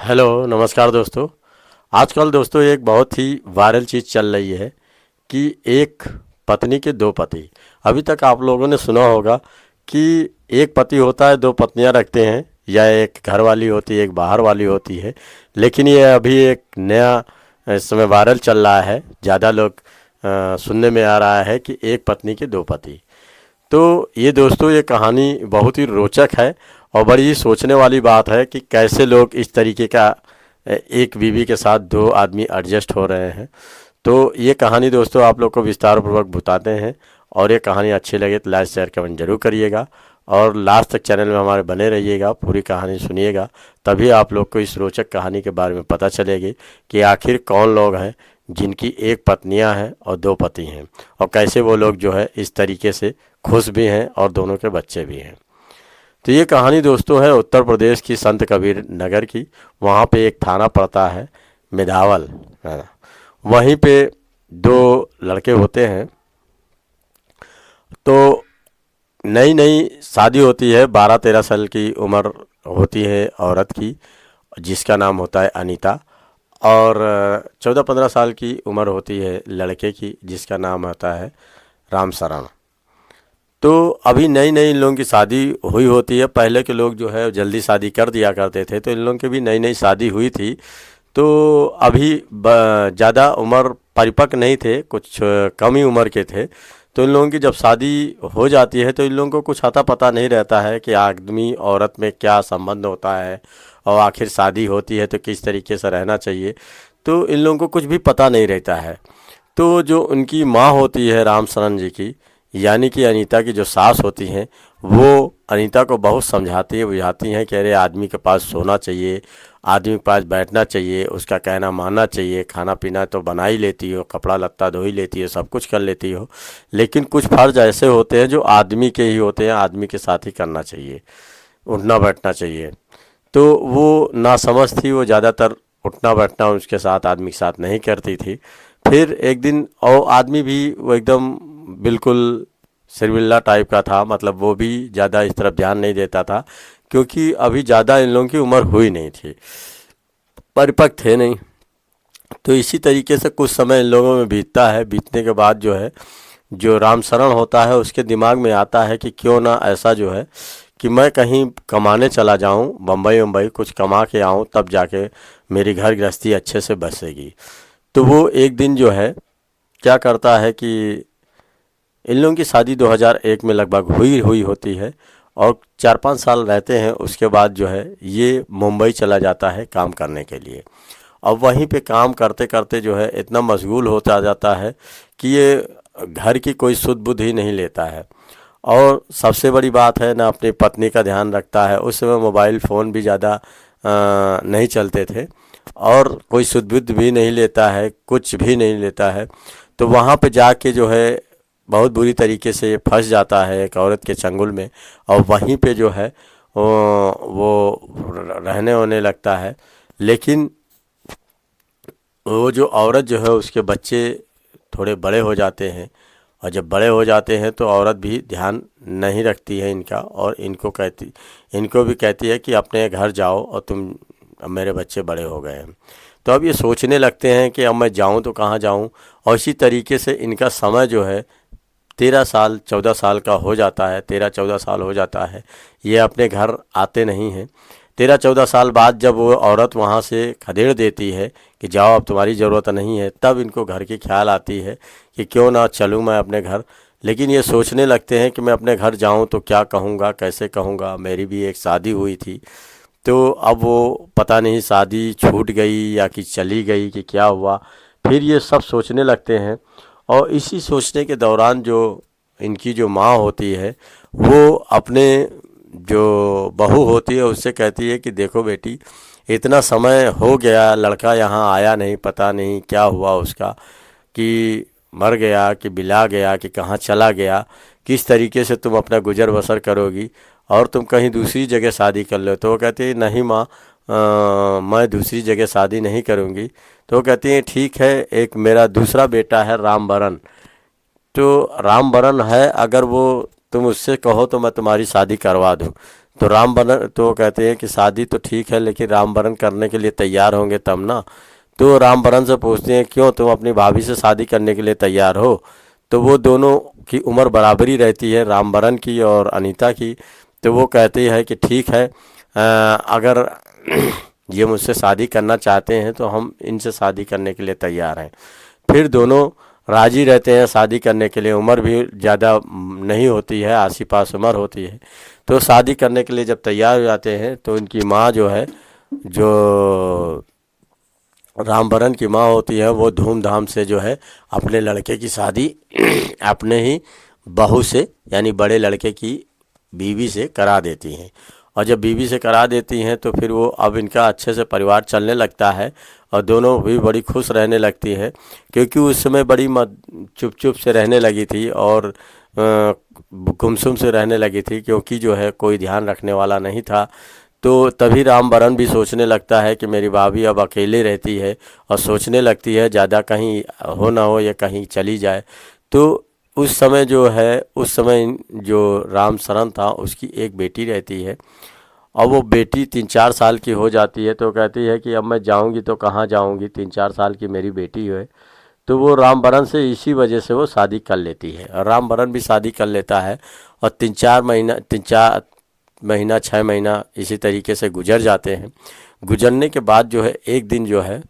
Hello, नमस्कार दोस्तों। आजकल दोस्तों एक बहुत ही वायरल चीज़ चल रही है कि एक पत्नी के दो पति। अभी तक आप लोगों ने सुना होगा कि एक पति होता है, दो पत्नियां रखते हैं, या एक घर वाली होती है, एक बाहर वाली होती है। लेकिन ये अभी एक नया इस समय वायरल चल रहा है, ज़्यादा लोग सुनने में आ रहा है कि एक पत्नी के दो पति। तो ये दोस्तों ये कहानी बहुत ही रोचक है और बड़ी ही सोचने वाली बात है कि कैसे लोग इस तरीके का एक बीवी के साथ दो आदमी एडजस्ट हो रहे हैं। तो ये कहानी दोस्तों आप लोग को विस्तार पूर्वक बताते हैं, और ये कहानी अच्छी लगे तो लाइक शेयर कमेंट जरूर करिएगा और लास्ट तक चैनल में हमारे बने रहिएगा, पूरी कहानी सुनिएगा। तभी आप लोग को इस रोचक कहानी के बारे में पता चलेगी कि आखिर कौन लोग हैं जिनकी एक पत्नियां हैं और दो पति हैं, और कैसे वो लोग जो है इस तरीके से खुश भी हैं और दोनों के बच्चे भी हैं। तो ये कहानी दोस्तों है उत्तर प्रदेश की संत कबीर नगर की। वहाँ पे एक थाना पड़ता है मिधावल, है ना। वहीं पे दो लड़के होते हैं। तो नई नई शादी होती है, 12-13 साल की उम्र होती है औरत की, जिसका नाम होता है अनीता। और 14-15 साल की उम्र होती है लड़के की, जिसका नाम होता है राम शरण। तो अभी नई नई इन लोगों की शादी हुई होती है। पहले के लोग जो है जल्दी शादी कर दिया करते थे, तो इन लोगों की भी नई नई शादी हुई थी। तो अभी ज़्यादा उम्र परिपक्व नहीं थे, कुछ कम ही उम्र के थे। तो इन लोगों की जब शादी हो जाती है तो इन लोगों को कुछ आता पता नहीं रहता है कि आदमी औरत में क्या संबंध होता है, और आखिर शादी होती है तो किस तरीके से रहना चाहिए। तो इन लोगों को कुछ भी पता नहीं रहता है। तो जो उनकी माँ होती है राम शरण जी की, यानी कि अनीता की जो सास होती हैं, वो अनीता को बहुत समझाती है, बुझाती हैं कि अरे आदमी के पास सोना चाहिए, आदमी के पास बैठना चाहिए, उसका कहना मानना चाहिए, खाना पीना तो बना ही लेती हो, कपड़ा लत्ता धो ही लेती हो, सब कुछ कर लेती हो। लेकिन कुछ फर्ज ऐसे होते हैं जो आदमी के ही होते हैं, आदमी के साथ ही करना चाहिए, उठना बैठना चाहिए। तो वो नासमझ थी, वो ज़्यादातर उठना बैठना उसके साथ, आदमी के साथ नहीं करती थी। फिर एक दिन और आदमी भी वो एकदम बिल्कुल सिरबिल्ला टाइप का था, मतलब वो भी ज़्यादा इस तरफ ध्यान नहीं देता था, क्योंकि अभी ज़्यादा इन लोगों की उम्र हुई नहीं थी, परिपक्व थे नहीं। तो इसी तरीके से कुछ समय इन लोगों में बीतता है। बीतने के बाद जो है, जो रामशरण होता है उसके दिमाग में आता है कि क्यों ना ऐसा जो है कि मैं कहीं कमाने चला जाऊं, बम्बई वम्बई कुछ कमा के आऊं, तब जाके मेरी घर गृहस्थी अच्छे से बसेगी। तो वो एक दिन जो है क्या करता है कि इन लोगों की शादी 2001 में लगभग हुई हुई होती है, और 4-5 साल रहते हैं। उसके बाद जो है ये मुंबई चला जाता है काम करने के लिए। अब वहीं पे काम करते करते जो है इतना मशगूल होता जाता है कि ये घर की कोई सुध बुध ही नहीं लेता है। और सबसे बड़ी बात है ना, अपनी पत्नी का ध्यान रखता है। उस समय मोबाइल फ़ोन भी ज़्यादा नहीं चलते थे, और कोई सुध बुध भी नहीं लेता है, कुछ भी नहीं लेता है। तो वहाँ पे जाके जो है बहुत बुरी तरीके से फंस जाता है एक औरत के चंगुल में, और वहीं पे जो है वो रहने होने लगता है। लेकिन वो जो औरत जो है उसके बच्चे थोड़े बड़े हो जाते हैं, और जब बड़े हो जाते हैं तो औरत भी ध्यान नहीं रखती है इनका, और इनको भी कहती है कि अपने घर जाओ, और तुम, अब मेरे बच्चे बड़े हो गए हैं। तो अब ये सोचने लगते हैं कि अब मैं जाऊं तो कहाँ जाऊं। और इसी तरीके से इनका समय जो है 13 साल 14 साल का हो जाता है, 13-14 साल हो जाता है, ये अपने घर आते नहीं हैं। 13-14 साल बाद जब वो औरत वहाँ से खदेड़ देती है कि जाओ अब तुम्हारी ज़रूरत नहीं है, तब इनको घर की ख्याल आती है कि क्यों ना चलूँ मैं अपने घर। लेकिन ये सोचने लगते हैं कि मैं अपने घर जाऊँ तो क्या कहूँगा, कैसे कहूँगा, मेरी भी एक शादी हुई थी। तो अब वो पता नहीं शादी छूट गई या कि चली गई कि क्या हुआ। फिर ये सब सोचने लगते हैं, और इसी सोचने के दौरान जो इनकी जो माँ होती है वो अपने जो बहू होती है उससे कहती है कि देखो बेटी, इतना समय हो गया, लड़का यहाँ आया नहीं, पता नहीं क्या हुआ उसका, कि मर गया कि बिला गया कि कहाँ चला गया, किस तरीके से तुम अपना गुजर बसर करोगी, और तुम कहीं दूसरी जगह शादी कर लो। तो वो कहती है नहीं माँ, मैं दूसरी जगह शादी नहीं करूँगी। तो वो कहती है ठीक है, एक मेरा दूसरा बेटा है रामबरन, तो रामबरन है, अगर वो तुम उससे कहो तो मैं तुम्हारी शादी करवा दूँ। तो रामवरण तो कहते हैं कि शादी तो ठीक है लेकिन रामवरण करने के लिए तैयार होंगे तब ना। तो रामवरण से पूछते हैं क्यों तुम अपनी भाभी से शादी करने के लिए तैयार हो। तो वो दोनों की उम्र बराबरी रहती है, रामवरण की और अनीता की। तो वो कहते हैं कि ठीक है, अगर ये मुझसे शादी करना चाहते हैं तो हम इनसे शादी करने के लिए तैयार हैं। फिर दोनों राजी रहते हैं शादी करने के लिए। उम्र भी ज़्यादा नहीं होती है, आस पास उम्र होती है। तो शादी करने के लिए जब तैयार हो जाते हैं तो इनकी माँ जो है, जो रामवरण की माँ होती है, वो धूमधाम से जो है अपने लड़के की शादी अपने ही बहू से यानी बड़े लड़के की बीवी से करा देती हैं। और जब बीवी से करा देती हैं तो फिर वो अब इनका अच्छे से परिवार चलने लगता है और दोनों भी बड़ी खुश रहने लगती है, क्योंकि उस समय बड़ी चुप चुप से रहने लगी थी और गुमसुम से रहने लगी थी, क्योंकि जो है कोई ध्यान रखने वाला नहीं था। तो तभी रामवरण भी सोचने लगता है कि मेरी भाभी अब अकेले रहती है और सोचने लगती है ज़्यादा कहीं हो ना हो या कहीं चली जाए। तो उस समय जो है, उस समय जो रामशरण था उसकी एक बेटी रहती है और वो बेटी 3-4 साल की हो जाती है। तो कहती है कि अब मैं जाऊंगी तो कहाँ जाऊंगी, 3-4 साल की मेरी बेटी है। तो वो रामवरण से इसी वजह से वो शादी कर लेती है और रामवरण भी शादी कर लेता है। और 3-4 महीना 6 महीना इसी तरीके से गुजर जाते हैं। गुजरने के बाद जो है एक दिन जो है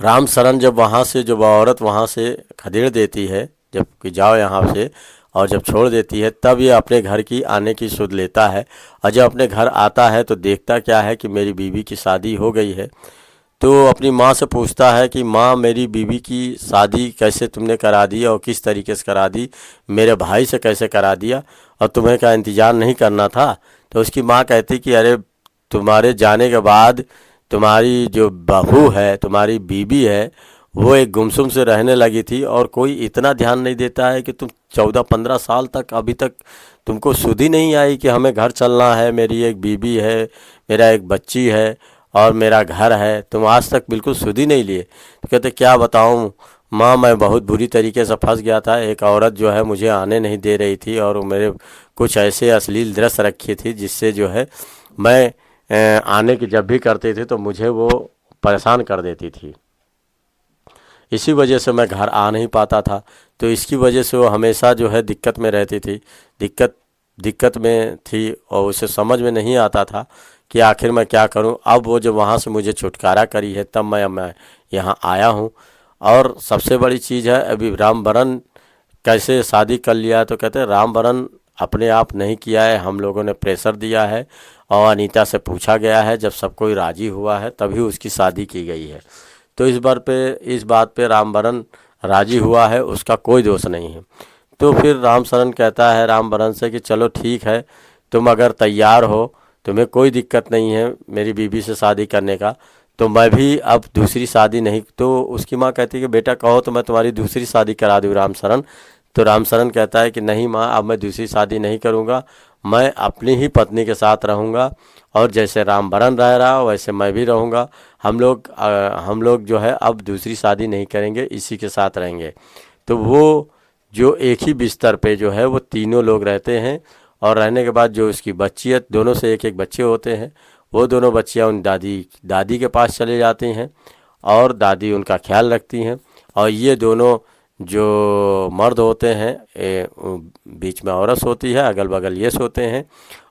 रामशरण जब वहाँ से, जब औरत वहाँ से खदेड़ देती है, जब कि जाओ यहाँ से, और जब छोड़ देती है तब ये अपने घर की आने की सुध लेता है। और जब अपने घर आता है तो देखता क्या है कि मेरी बीवी की शादी हो गई है। तो अपनी माँ से पूछता है कि माँ, मेरी बीवी की शादी कैसे तुमने करा दी और किस तरीके से करा दी, मेरे भाई से कैसे करा दिया और तुम्हें क्या इंतज़ार नहीं करना था। तो उसकी माँ कहती कि अरे, तुम्हारे जाने के बाद तुम्हारी जो बहू है, तुम्हारी बीवी है, वो एक गुमसुम से रहने लगी थी और कोई इतना ध्यान नहीं देता है कि तुम 14-15 साल तक अभी तक तुमको सुध ही नहीं आई कि हमें घर चलना है, मेरी एक बीवी है, मेरा एक बच्ची है और मेरा घर है, तुम आज तक बिल्कुल सुध ही नहीं लिए। तो कहते क्या बताऊँ माँ, मैं बहुत बुरी तरीके से फंस गया था। एक औरत जो है मुझे आने नहीं दे रही थी और मेरे कुछ ऐसे अश्लील दृश्य रखी थी जिससे जो है मैं आने की जब भी करते थे तो मुझे वो परेशान कर देती थी। इसी वजह से मैं घर आ नहीं पाता था। तो इसकी वजह से वो हमेशा जो है दिक्कत में रहती थी, दिक्कत में थी और उसे समझ में नहीं आता था कि आखिर मैं क्या करूं। अब वो जब वहाँ से मुझे छुटकारा करी है तब मैं यहाँ आया हूँ। और सबसे बड़ी चीज़ है, अभी रामवरण कैसे शादी कर लिया, तो कहते हैं रामवरण अपने आप नहीं किया है, हम लोगों ने प्रेशर दिया है और अनीता से पूछा गया है, जब सब कोई राजी हुआ है तभी उसकी शादी की गई है। तो इस बात पे रामवरण राजी हुआ है, उसका कोई दोष नहीं है। तो फिर रामशरण कहता है रामवरण से कि चलो ठीक है, तुम अगर तैयार हो, तुम्हें कोई दिक्कत नहीं है मेरी बीवी से शादी करने का, तो मैं भी अब दूसरी शादी नहीं। तो उसकी माँ कहती है कि बेटा कहो तो मैं तुम्हारी दूसरी शादी करा दूँ रामशरण। तो रामशरण कहता है कि नहीं माँ, अब मैं दूसरी शादी नहीं करूँगा, मैं अपनी ही पत्नी के साथ रहूँगा और जैसे रामवरण रह रहा वैसे मैं भी रहूँगा। हम लोग जो है अब दूसरी शादी नहीं करेंगे, इसी के साथ रहेंगे। तो वो जो एक ही बिस्तर पे जो है वो तीनों लोग रहते हैं और रहने के बाद जो उसकी बच्ची है, दोनों से एक एक बच्चे होते हैं, वो दोनों बच्चियाँ उन दादी के पास चले जाती हैं और दादी उनका ख्याल रखती हैं। और ये दोनों जो मर्द होते हैं, बीच में औरत होती है, अगल बगल ये सोते हैं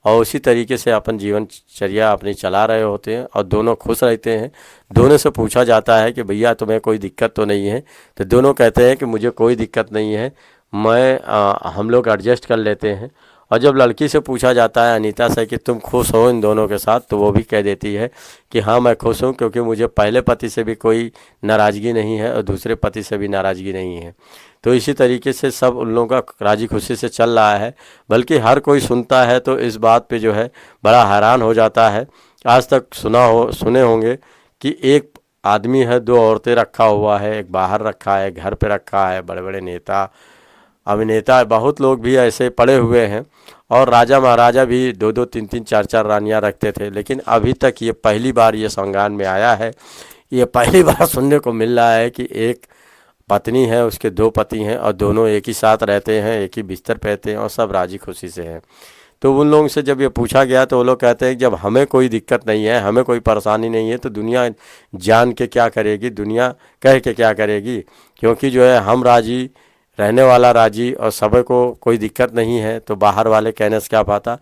और उसी तरीके से अपन जीवनचर्या अपनी चला रहे होते हैं और दोनों खुश रहते हैं। दोनों से पूछा जाता है कि भैया तुम्हें कोई दिक्कत तो नहीं है, तो दोनों कहते हैं कि मुझे कोई दिक्कत नहीं है, हम लोग एडजस्ट कर लेते हैं। और जब लड़की से पूछा जाता है अनीता से कि तुम खुश हो इन दोनों के साथ, तो वो भी कह देती है कि हाँ मैं खुश हूँ, क्योंकि मुझे पहले पति से भी कोई नाराज़गी नहीं है और दूसरे पति से भी नाराज़गी नहीं है। तो इसी तरीके से सब उन लोगों का राजी खुशी से चल रहा है, बल्कि हर कोई सुनता है तो इस बात पे जो है बड़ा हैरान हो जाता है। आज तक सुने होंगे कि एक आदमी है, दो औरतें रखा हुआ है, एक बाहर रखा है, घर पे रखा है, बड़े बड़े नेता अभिनेता बहुत लोग भी ऐसे पड़े हुए हैं और राजा महाराजा भी 2-2 3-3 4-4 रानियां रखते थे। लेकिन अभी तक ये पहली बार ये संज्ञान में आया है, ये पहली बार सुनने को मिल रहा है कि एक पत्नी है, उसके 2 पति हैं और दोनों एक ही साथ रहते हैं, एक ही बिस्तर पे रहते हैं और सब राजी खुशी से हैं। तो उन लोगों से जब ये पूछा गया तो वो लोग कहते हैं कि जब हमें कोई दिक्कत नहीं है, हमें कोई परेशानी नहीं है, तो दुनिया जान के क्या करेगी, दुनिया कह के क्या करेगी। क्योंकि जो है हम राजी, रहने वाला राजी और सब को कोई दिक्कत नहीं है, तो बाहर वाले कहने से क्या पाता।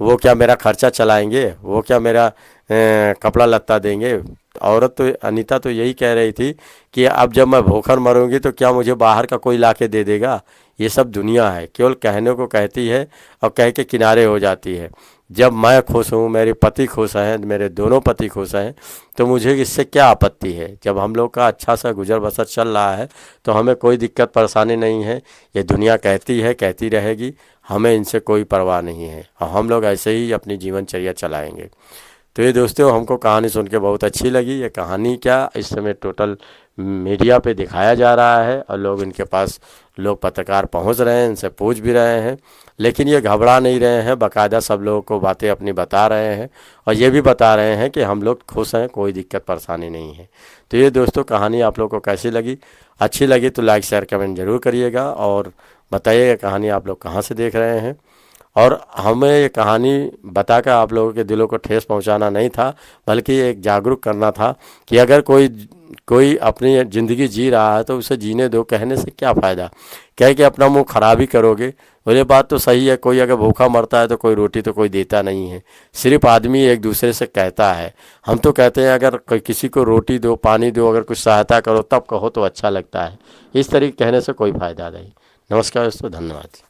वो क्या मेरा खर्चा चलाएंगे, वो क्या मेरा कपड़ा लत्ता देंगे। औरत तो अनीता तो यही कह रही थी कि अब जब मैं भूखर मरूंगी तो क्या मुझे बाहर का कोई ला के दे देगा। ये सब दुनिया है, केवल कहने को कहती है और कह के किनारे हो जाती है। जब मैं खुश हूँ, मेरे पति खुश हैं, मेरे दोनों पति खुश हैं, तो मुझे इससे क्या आपत्ति है। जब हम लोग का अच्छा सा गुजर बसर चल रहा है तो हमें कोई दिक्कत परेशानी नहीं है। ये दुनिया कहती है, कहती रहेगी, हमें इनसे कोई परवाह नहीं है और हम लोग ऐसे ही अपनी जीवनचर्या चलाएंगे। तो ये दोस्तों हमको कहानी सुन के बहुत अच्छी लगी। ये कहानी क्या इस समय टोटल मीडिया पे दिखाया जा रहा है और लोग इनके पास, लोग पत्रकार पहुंच रहे हैं, इनसे पूछ भी रहे हैं, लेकिन ये घबरा नहीं रहे हैं। बाकायदा सब लोगों को बातें अपनी बता रहे हैं और ये भी बता रहे हैं कि हम लोग खुश हैं, कोई दिक्कत परेशानी नहीं है। तो ये दोस्तों कहानी आप लोग को कैसी लगी, अच्छी लगी तो लाइक शेयर कमेंट ज़रूर करिएगा और बताइएगा कहानी आप लोग कहाँ से देख रहे हैं। और हमें ये कहानी बताकर आप लोगों के दिलों को ठेस पहुंचाना नहीं था, बल्कि एक जागरूक करना था कि अगर कोई कोई अपनी ज़िंदगी जी रहा है तो उसे जीने दो। कहने से क्या फ़ायदा, कह के अपना मुंह खराब ही करोगे। और ये बात तो सही है, कोई अगर भूखा मरता है तो कोई रोटी तो कोई देता नहीं है, सिर्फ आदमी एक दूसरे से कहता है। हम तो कहते हैं अगर कोई किसी को रोटी दो, पानी दो, अगर कुछ सहायता करो तब कहो तो अच्छा लगता है। इस तरीके कहने से कोई फ़ायदा नहीं। नमस्कार दोस्तों, धन्यवाद।